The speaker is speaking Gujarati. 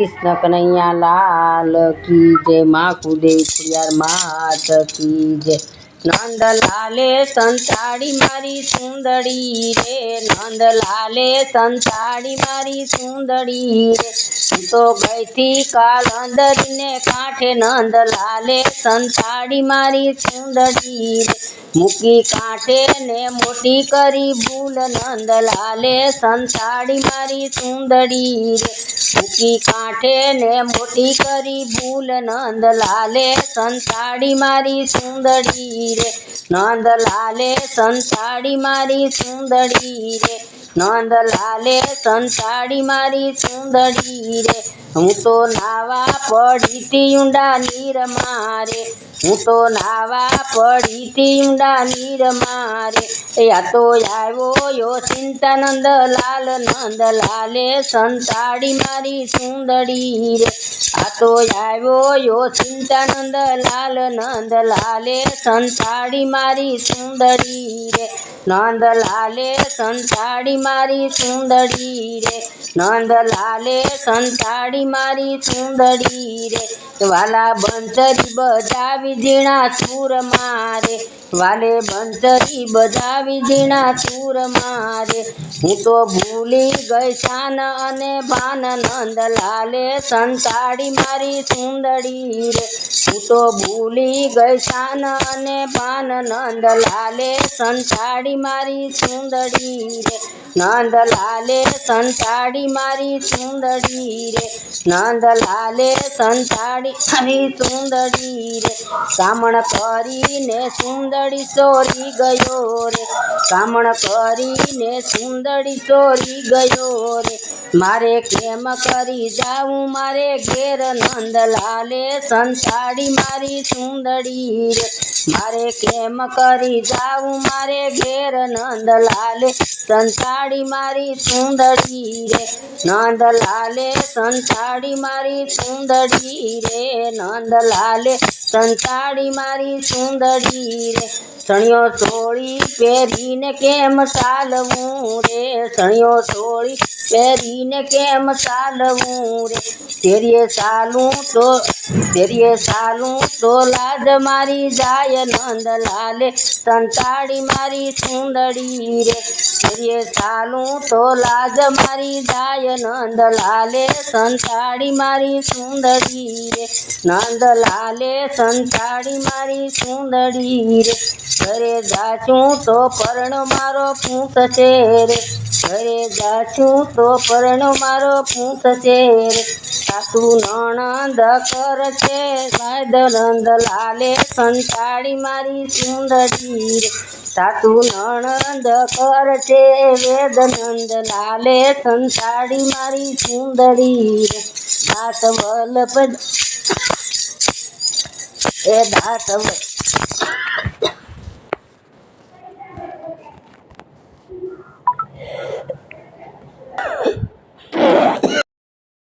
कृष्ण कन्हैया लाल की जय। माँ कुदेवी खुड़ियार मात की जय। नंद लाले संताड़ी मारी सुंदड़ी रे, नंद लाले संताड़ी मारी सुंदड़ी रे। હું તો ગઈ થી કાલંદરી ને કાંઠે, નંદ લાલે સંતાડી મારી સુંદડી રે। મૂકી કાંઠે ને મોટી કરી ભૂલ, નંદ લાલે સંતાડી મારી સુંદડી રે। મૂકી કાંઠે ને મોટી કરી ભૂલ, નંદ લાલે સંતાડી મારી સુંદડી રે। નંદ લાલે સંતાડી મારી સુંદડી રે, નંદ લાલે સંતાડી મારી સુંદડી રે। હું તો નાવા પડી તી ઊંડા નીર મારે, હું તો નાવા પડી તી ઊંડા નીર મારે। યા તો આવ્યો યો ચિંતાનંદ લાલ, નંદ લાલે સંતાડી મારી સુંદડી રે। આ તો આવ્યો યો ચિંતાનંદ લાલ, નંદ લાલે સંતાડી મારી સુંદડી રે। નંદ લાલે સંતાડી મારી સુંદડી રે, નંદ લાલે સંતાડી મારી સુંદડી રે। વાલા બંસરી બજાવી ઝીણા સૂર મારે, વાલે બંસરી બજાવી ઝીણા સૂર મારે। હું તો ભૂલી ગઈ શાન અને ભાન, નંદ લાલે સંતાડી મારી સુંદડી રે। હું તો ભૂલી ગઈ શાન અને ભાન, નંદ લાલે સંતાડી મારી સુંદડી રે। નંદ લાલે સંતાડી મારી સુંદડી રે, નંદ લાલે સંતાડી મારી સુંદડી રે। કામણ કરીને સુંદડી ચોરી ગયો રે, કામણ કરીને સુંદડી ચોરી ગયો રે। મારે કેમ કરી જાવું મારે ઘેર, નંદ લાલે સંતાડી મારી સુંદડી રે। મારે કેમ કરી જાવું મારે ઘેર, નંદ લાલે સંતાડી મારી સુંદડી રે। નંદ લાલે સંતાડી મારી સુંદડી રે, નંદ લાલે સંતાડી મારી સુંદડી રે। સણિયો ચોળી પહેરીને કેમ ચાલવું રે, સણિયો ચોળી પહેરીને કેમ ચાલવું રે। તેરીએ ચાલું તો લાજ મારી જાય, નંદ લાલે સંતાડી મારી સુંદડી રે। તેરીએ ચાલું તો લાજ મારી જાય, નંદ લાલે સંતાડી મારી સુંદડી રે। નંદ લાલે સંતાડી મારી સુંદડી રે। ઘરે જાશું તો પરણો મારો પૂછશે રે, ઘરે જાશું તો પરણો મારો પૂછશે રે। સાસુ નણંદ કરશે વાદ, નંદ લાલે સંતાડી મારી સુંદડી રે। સાસુ નણંદ કરશે વેદ, નંદ લાલે સંતાડી મારી સુંદડી રે। દાસ વલ્લભ એ દાસ